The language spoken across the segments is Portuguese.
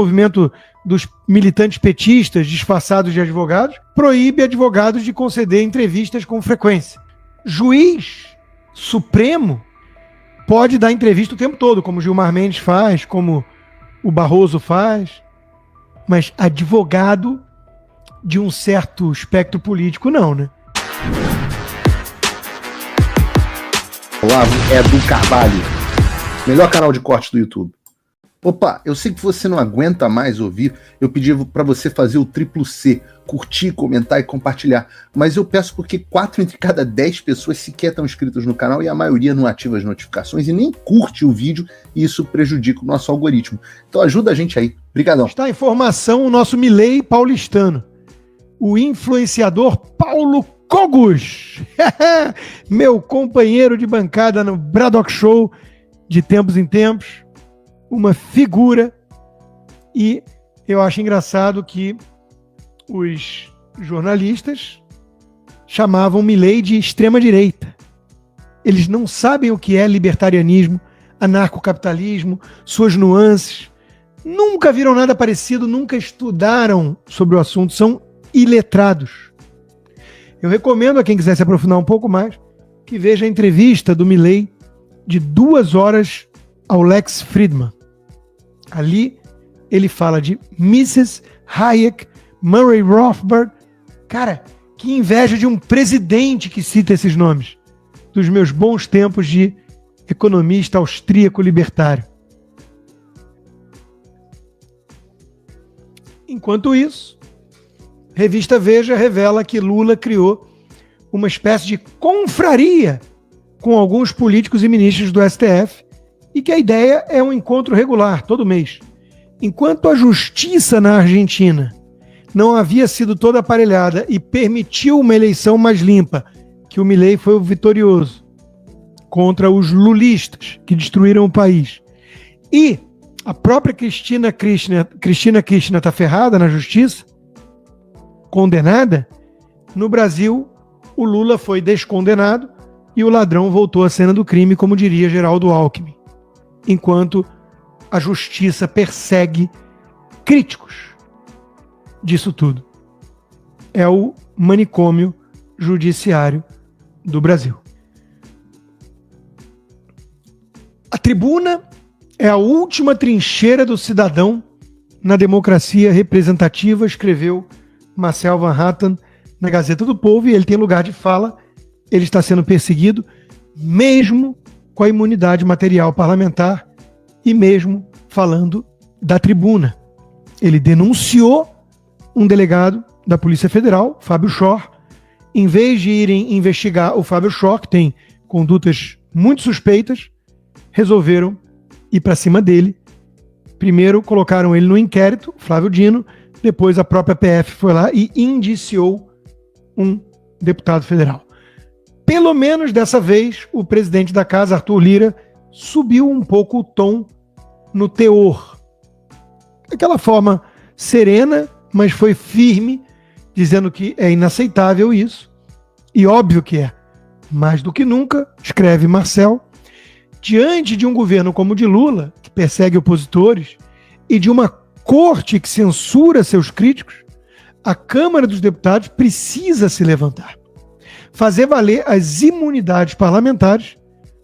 movimento dos militantes petistas disfarçados de advogados, proíbe advogados de conceder entrevistas com frequência. Juiz supremo pode dar entrevista o tempo todo, como Gilmar Mendes faz, como o Barroso faz, mas advogado de um certo espectro político não, né? Olavo é do Carvalho, melhor canal de corte do YouTube. Opa, eu sei que você não aguenta mais ouvir, eu pedi para você fazer o triplo C, curtir, comentar e compartilhar, mas eu peço porque 4 entre cada 10 pessoas sequer estão inscritas no canal e a maioria não ativa as notificações e nem curte o vídeo e isso prejudica o nosso algoritmo. Então ajuda a gente aí, brigadão. Está em formação o nosso Milley paulistano, o influenciador Paulo Cogos, meu companheiro de bancada no Braddock Show de tempos em tempos, uma figura, e eu acho engraçado que os jornalistas chamavam Milley de extrema-direita. Eles não sabem o que é libertarianismo, anarcocapitalismo, suas nuances, nunca viram nada parecido, nunca estudaram sobre o assunto, são iletrados. Eu recomendo a quem quiser se aprofundar um pouco mais que veja a entrevista do Milley de 2 horas ao Lex Fridman. Ali ele fala de Mises, Hayek, Murray Rothbard. Cara, que inveja de um presidente que cita esses nomes, dos meus bons tempos de economista austríaco libertário. Enquanto isso, revista Veja revela que Lula criou uma espécie de confraria com alguns políticos e ministros do STF e que a ideia é um encontro regular, todo mês. Enquanto a justiça na Argentina não havia sido toda aparelhada e permitiu uma eleição mais limpa, que o Milley foi o vitorioso, contra os lulistas que destruíram o país. E a própria Cristina Kirchner está ferrada na justiça, condenada. No Brasil, o Lula foi descondenado e o ladrão voltou à cena do crime, como diria Geraldo Alckmin. Enquanto a justiça persegue críticos disso tudo. É o manicômio judiciário do Brasil. A tribuna é a última trincheira do cidadão na democracia representativa, escreveu Marcel Van Hatten na Gazeta do Povo, e ele tem lugar de fala, ele está sendo perseguido, mesmo com a imunidade material parlamentar e mesmo falando da tribuna. Ele denunciou um delegado da Polícia Federal, Fábio Schor. Em vez de irem investigar o Fábio Schor, que tem condutas muito suspeitas, resolveram ir para cima dele. Primeiro colocaram ele no inquérito, Flávio Dino, depois a própria PF foi lá e indiciou um deputado federal. Pelo menos dessa vez, o presidente da casa, Arthur Lira, subiu um pouco o tom no teor. Aquela forma serena, mas foi firme, dizendo que é inaceitável isso. E óbvio que é. Mais do que nunca, escreve Marcel, diante de um governo como o de Lula, que persegue opositores, e de uma corte que censura seus críticos, a Câmara dos Deputados precisa se levantar. Fazer valer as imunidades parlamentares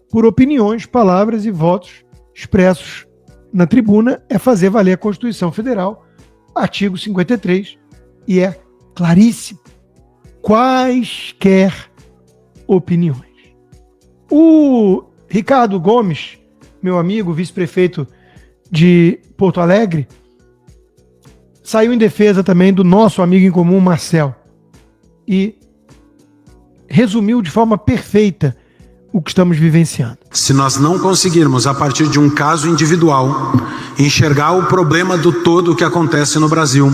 por opiniões, palavras e votos expressos na tribuna é fazer valer a Constituição Federal, artigo 53, e é claríssimo. Quaisquer opiniões. O Ricardo Gomes, meu amigo, vice-prefeito de Porto Alegre, saiu em defesa também do nosso amigo em comum, Marcel, e resumiu de forma perfeita o que estamos vivenciando. Se nós não conseguirmos, a partir de um caso individual, enxergar o problema do todo que acontece no Brasil,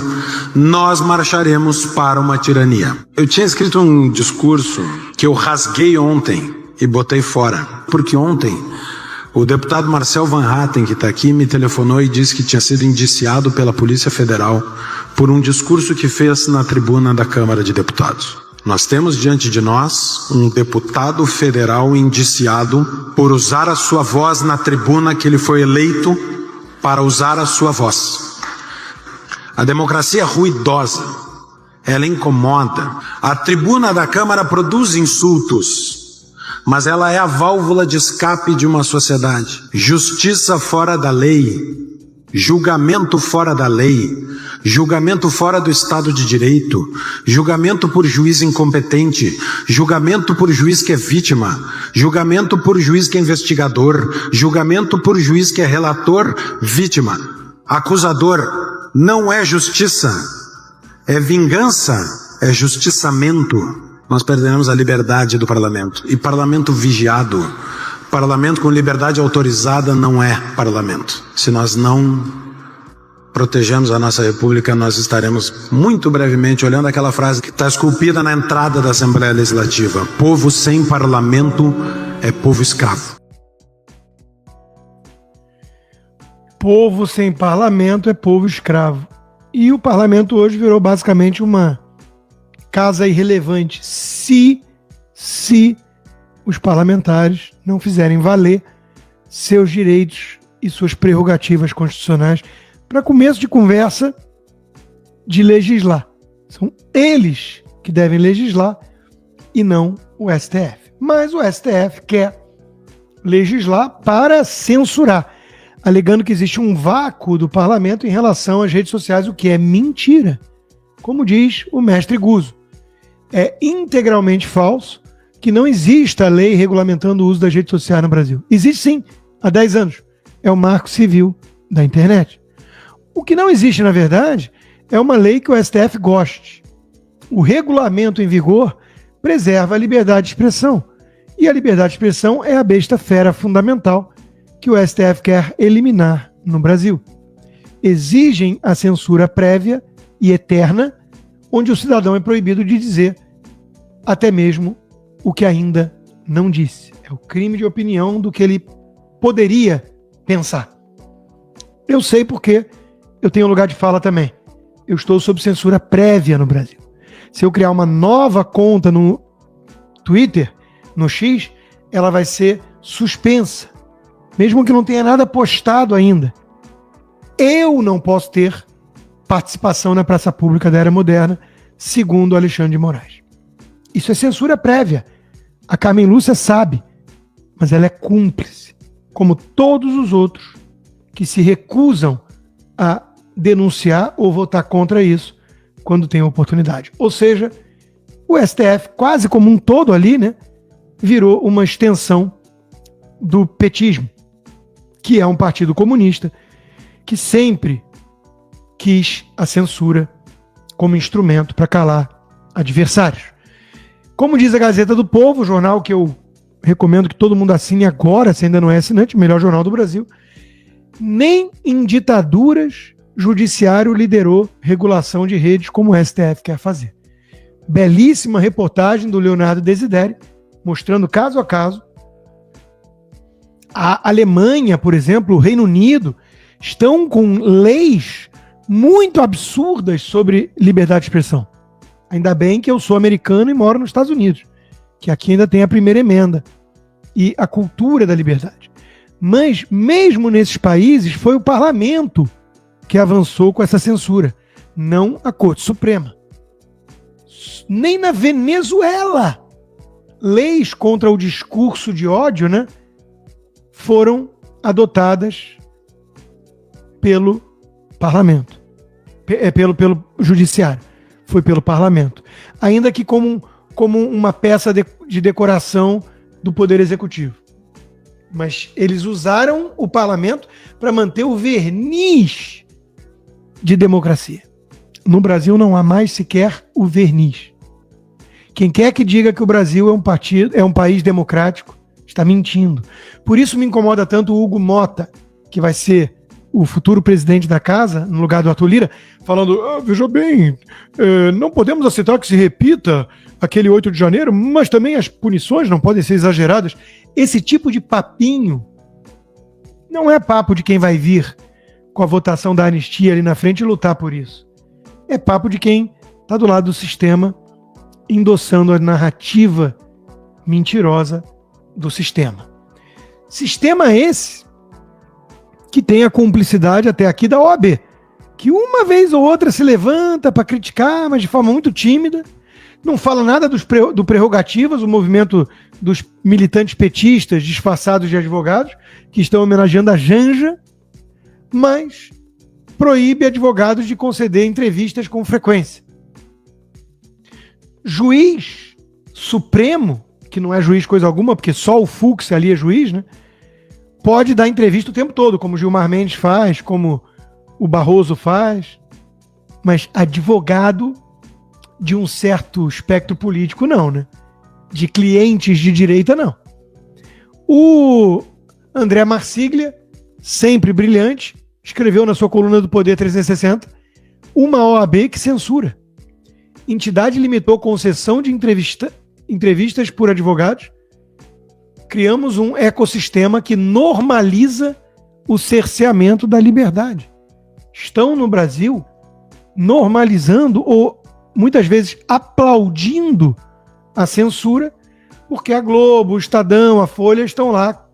nós marcharemos para uma tirania. Eu tinha escrito um discurso que eu rasguei ontem e botei fora, porque ontem o deputado Marcel Van Hatten, que está aqui, me telefonou e disse que tinha sido indiciado pela Polícia Federal por um discurso que fez na tribuna da Câmara de Deputados. Nós temos diante de nós um deputado federal indiciado por usar a sua voz na tribuna que ele foi eleito para usar a sua voz. A democracia é ruidosa, ela incomoda. A tribuna da Câmara produz insultos, mas ela é a válvula de escape de uma sociedade. Justiça fora da lei, julgamento fora da lei, julgamento fora do Estado de Direito, julgamento por juiz incompetente, julgamento por juiz que é vítima, julgamento por juiz que é investigador, julgamento por juiz que é relator, vítima, acusador. Não é justiça, é vingança, é justiçamento. Nós perderemos a liberdade do parlamento. E parlamento vigiado, parlamento com liberdade autorizada não é parlamento. Se nós não protegemos a nossa república, nós estaremos muito brevemente olhando aquela frase que está esculpida na entrada da Assembleia Legislativa: povo sem parlamento é povo escravo. Povo sem parlamento é povo escravo. E o parlamento hoje virou basicamente uma casa irrelevante se os parlamentares não fizerem valer seus direitos e suas prerrogativas constitucionais para começo de conversa de legislar. São eles que devem legislar e não o STF. Mas o STF quer legislar para censurar, alegando que existe um vácuo do parlamento em relação às redes sociais, o que é mentira. Como diz o mestre Guzzo, é integralmente falso que não exista lei regulamentando o uso das redes sociais no Brasil. Existe sim, há 10 anos. É o Marco Civil da Internet. O que não existe, na verdade, é uma lei que o STF goste. O regulamento em vigor preserva a liberdade de expressão. E a liberdade de expressão é a besta fera fundamental que o STF quer eliminar no Brasil. Exigem a censura prévia e eterna, onde o cidadão é proibido de dizer até mesmo o que ainda não disse. É o crime de opinião do que ele poderia pensar. Eu sei porque eu tenho lugar de fala também. Eu estou sob censura prévia no Brasil. Se eu criar uma nova conta no Twitter, no X, ela vai ser suspensa, mesmo que não tenha nada postado ainda. Eu não posso ter participação na praça pública da era moderna, segundo Alexandre de Moraes. Isso é censura prévia. A Carmen Lúcia sabe, mas ela é cúmplice, como todos os outros que se recusam a denunciar ou votar contra isso quando tem a oportunidade. Ou seja, o STF, quase como um todo ali, né, virou uma extensão do petismo, que é um partido comunista que sempre quis a censura como instrumento para calar adversários. Como diz a Gazeta do Povo, o jornal que eu recomendo que todo mundo assine agora, se ainda não é assinante, o melhor jornal do Brasil, nem em ditaduras judiciário liderou regulação de redes como o STF quer fazer. Belíssima reportagem do Leonardo Desideri, mostrando caso a caso. A Alemanha, por exemplo, o Reino Unido, estão com leis muito absurdas sobre liberdade de expressão. Ainda bem que eu sou americano e moro nos Estados Unidos, que aqui ainda tem a primeira emenda e a cultura da liberdade. Mas, mesmo nesses países, foi o parlamento que avançou com essa censura, não a Corte Suprema. Nem na Venezuela, leis contra o discurso de ódio, né, foram adotadas pelo parlamento, pelo judiciário. Foi pelo parlamento. Ainda que como uma peça de decoração do Poder Executivo. Mas eles usaram o parlamento para manter o verniz de democracia. No Brasil não há mais sequer o verniz. Quem quer que diga que o Brasil é um país democrático, está mentindo. Por isso me incomoda tanto o Hugo Mota, que vai ser o futuro presidente da casa, no lugar do Arthur Lira, falando, veja bem, não podemos aceitar que se repita aquele 8 de janeiro, mas também as punições não podem ser exageradas. Esse tipo de papinho não é papo de quem vai vir com a votação da anistia ali na frente e lutar por isso. É papo de quem está do lado do sistema, endossando a narrativa mentirosa do sistema. Sistema esse que tem a cumplicidade até aqui da OAB, que uma vez ou outra se levanta para criticar, mas de forma muito tímida, não fala nada do Prerrogativas, o movimento dos militantes petistas disfarçados de advogados, que estão homenageando a Janja, mas proíbe advogados de conceder entrevistas com frequência. Juiz Supremo, que não é juiz coisa alguma, porque só o Fux ali é juiz, né? Pode dar entrevista o tempo todo, como o Gilmar Mendes faz, como o Barroso faz, mas advogado de um certo espectro político não, né? De clientes de direita, não. O André Marsiglia, sempre brilhante, escreveu na sua coluna do Poder 360 uma OAB que censura. Entidade limitou concessão de entrevistas por advogados. Criamos um ecossistema que normaliza o cerceamento da liberdade. Estão no Brasil normalizando ou muitas vezes aplaudindo a censura, porque a Globo, o Estadão, a Folha estão lá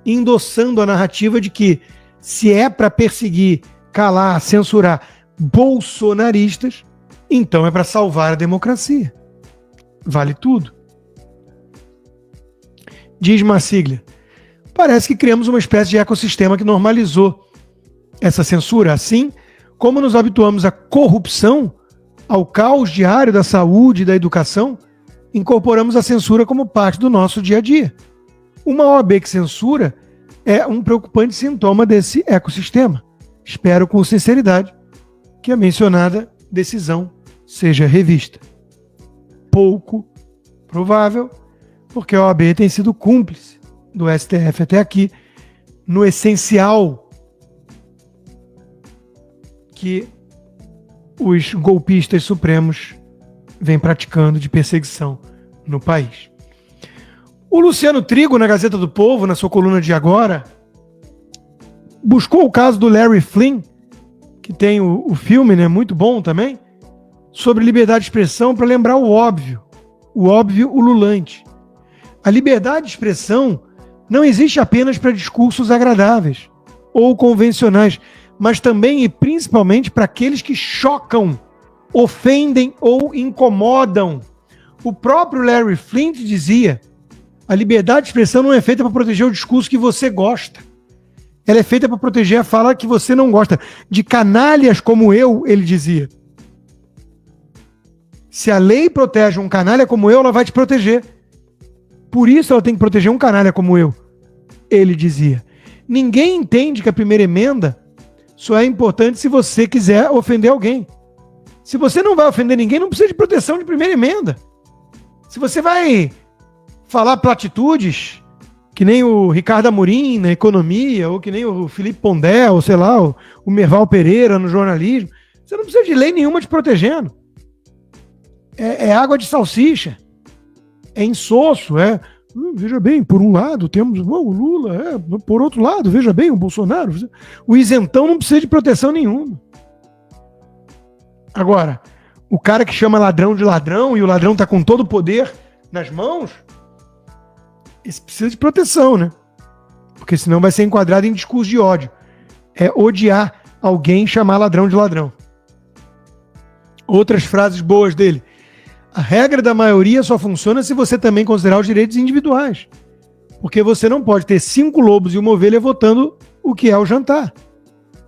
endossando a narrativa de que se é para perseguir, calar, censurar bolsonaristas, então é para salvar a democracia. Vale tudo. Diz Marsiglia, parece que criamos uma espécie de ecossistema que normalizou essa censura, assim como nos habituamos à corrupção, ao caos diário da saúde e da educação, incorporamos a censura como parte do nosso dia a dia. Uma OAB que censura é um preocupante sintoma desse ecossistema. Espero com sinceridade que a mencionada decisão seja revista. Pouco provável, porque a OAB tem sido cúmplice do STF até aqui, no essencial que os golpistas supremos vêm praticando de perseguição no país. O Luciano Trigo, na Gazeta do Povo, na sua coluna de agora, buscou o caso do Larry Flynn, que tem o filme, né, muito bom também, sobre liberdade de expressão, para lembrar o óbvio ululante. A liberdade de expressão não existe apenas para discursos agradáveis ou convencionais, mas também e principalmente para aqueles que chocam, ofendem ou incomodam. O próprio Larry Flint dizia: a liberdade de expressão não é feita para proteger o discurso que você gosta. Ela é feita para proteger a fala que você não gosta. De canalhas como eu, ele dizia. Se a lei protege um canalha como eu, ela vai te proteger. Por isso ela tem que proteger um canalha como eu, ele dizia. Ninguém entende que a primeira emenda só é importante se você quiser ofender alguém. Se você não vai ofender ninguém, não precisa de proteção de primeira emenda. Se você vai falar platitudes, que nem o Ricardo Amorim na economia, ou que nem o Felipe Pondé, ou sei lá, o Merval Pereira no jornalismo, você não precisa de lei nenhuma te protegendo. É água de salsicha. É insosso, veja bem, por um lado temos o Lula, por outro lado, veja bem, o Bolsonaro. O isentão não precisa de proteção nenhuma. Agora, o cara que chama ladrão de ladrão e o ladrão tá com todo o poder nas mãos, esse precisa de proteção, né? Porque senão vai ser enquadrado em discurso de ódio. É odiar alguém, chamar ladrão de ladrão. Outras frases boas dele. A regra da maioria só funciona se você também considerar os direitos individuais. Porque você não pode ter 5 lobos e uma ovelha votando o que é o jantar.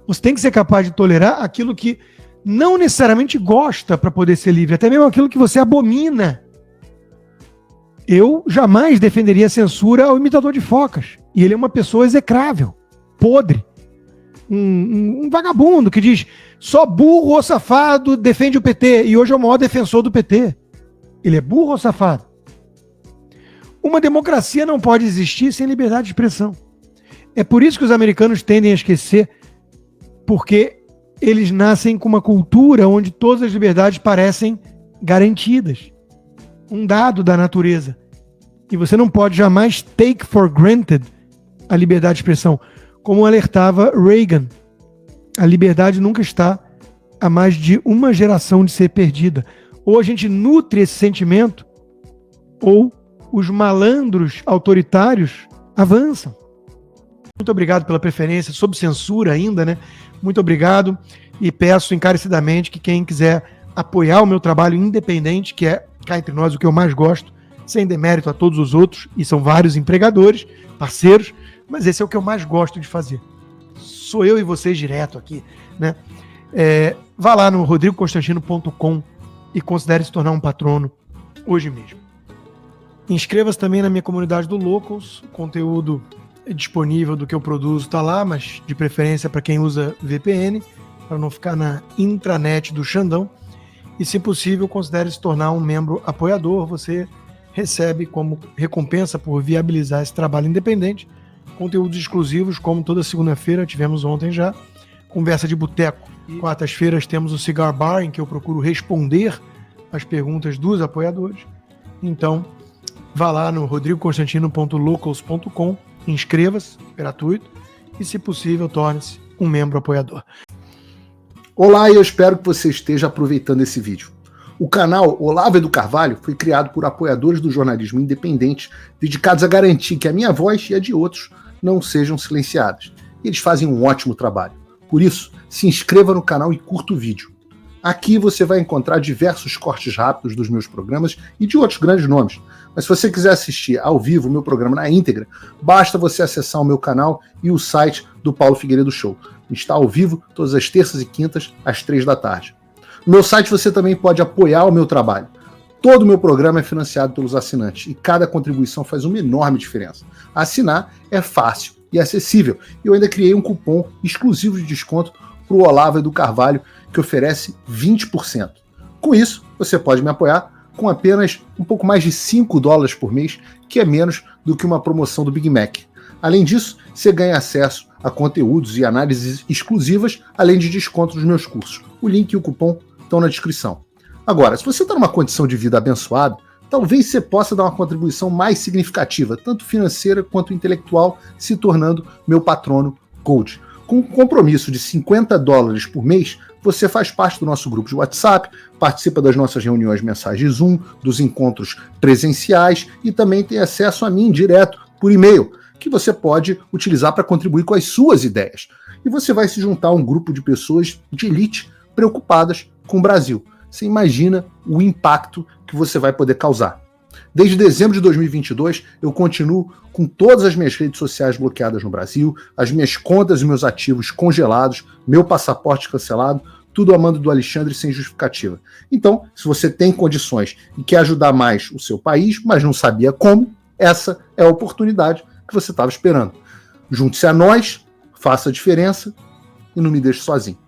Você tem que ser capaz de tolerar aquilo que não necessariamente gosta para poder ser livre, até mesmo aquilo que você abomina. Eu jamais defenderia a censura ao imitador de focas. E ele é uma pessoa execrável, podre. Um vagabundo que diz só burro ou safado defende o PT e hoje é o maior defensor do PT. Ele é burro ou safado? Uma democracia não pode existir sem liberdade de expressão. É por isso que os americanos tendem a esquecer, porque eles nascem com uma cultura onde todas as liberdades parecem garantidas. Um dado da natureza. E você não pode jamais take for granted a liberdade de expressão. Como alertava Reagan, a liberdade nunca está a mais de uma geração de ser perdida. Ou a gente nutre esse sentimento, ou os malandros autoritários avançam. Muito obrigado pela preferência, sob censura ainda, né? Muito obrigado e peço encarecidamente que quem quiser apoiar o meu trabalho independente, que é, cá entre nós, o que eu mais gosto, sem demérito a todos os outros, e são vários empregadores, parceiros, mas esse é o que eu mais gosto de fazer. Sou eu e vocês direto aqui, né? Vá lá no rodrigoconstantino.com e considere se tornar um patrono hoje mesmo. Inscreva-se também na minha comunidade do Locals, o conteúdo disponível do que eu produzo está lá, mas de preferência para quem usa VPN, para não ficar na intranet do Xandão. E, se possível, considere se tornar um membro apoiador. Você recebe como recompensa por viabilizar esse trabalho independente conteúdos exclusivos, como toda segunda-feira, tivemos ontem já, conversa de boteco. Quartas-feiras temos o Cigar Bar, em que eu procuro responder as perguntas dos apoiadores. Então, vá lá no rodrigoconstantino.locals.com, inscreva-se, gratuito, e, se possível, torne-se um membro apoiador. Olá, e eu espero que você esteja aproveitando esse vídeo. O canal Olavo do Carvalho foi criado por apoiadores do jornalismo independente, dedicados a garantir que a minha voz e a de outros não sejam silenciadas. E eles fazem um ótimo trabalho. Por isso, se inscreva no canal e curta o vídeo. Aqui você vai encontrar diversos cortes rápidos dos meus programas e de outros grandes nomes. Mas se você quiser assistir ao vivo o meu programa na íntegra, basta você acessar o meu canal e o site do Paulo Figueiredo Show. Está ao vivo todas as terças e quintas, às 3 da tarde. No meu site você também pode apoiar o meu trabalho. Todo o meu programa é financiado pelos assinantes e cada contribuição faz uma enorme diferença. Assinar é fácil e acessível. E eu ainda criei um cupom exclusivo de desconto para o Olavo do Carvalho, que oferece 20%. Com isso, você pode me apoiar com apenas um pouco mais de $5 por mês, que é menos do que uma promoção do Big Mac. Além disso, você ganha acesso a conteúdos e análises exclusivas, além de desconto nos meus cursos. O link e o cupom estão na descrição. Agora, se você está numa condição de vida abençoada, talvez você possa dar uma contribuição mais significativa, tanto financeira quanto intelectual, se tornando meu patrono Gold. Com um compromisso de $50 por mês, você faz parte do nosso grupo de WhatsApp, participa das nossas reuniões mensais de Zoom, dos encontros presenciais e também tem acesso a mim direto por e-mail, que você pode utilizar para contribuir com as suas ideias. E você vai se juntar a um grupo de pessoas de elite preocupadas com o Brasil. Você imagina o impacto que você vai poder causar. Desde dezembro de 2022, eu continuo com todas as minhas redes sociais bloqueadas no Brasil, as minhas contas e meus ativos congelados, meu passaporte cancelado, tudo a mando do Alexandre sem justificativa. Então, se você tem condições e quer ajudar mais o seu país, mas não sabia como, essa é a oportunidade que você estava esperando. Junte-se a nós, faça a diferença e não me deixe sozinho.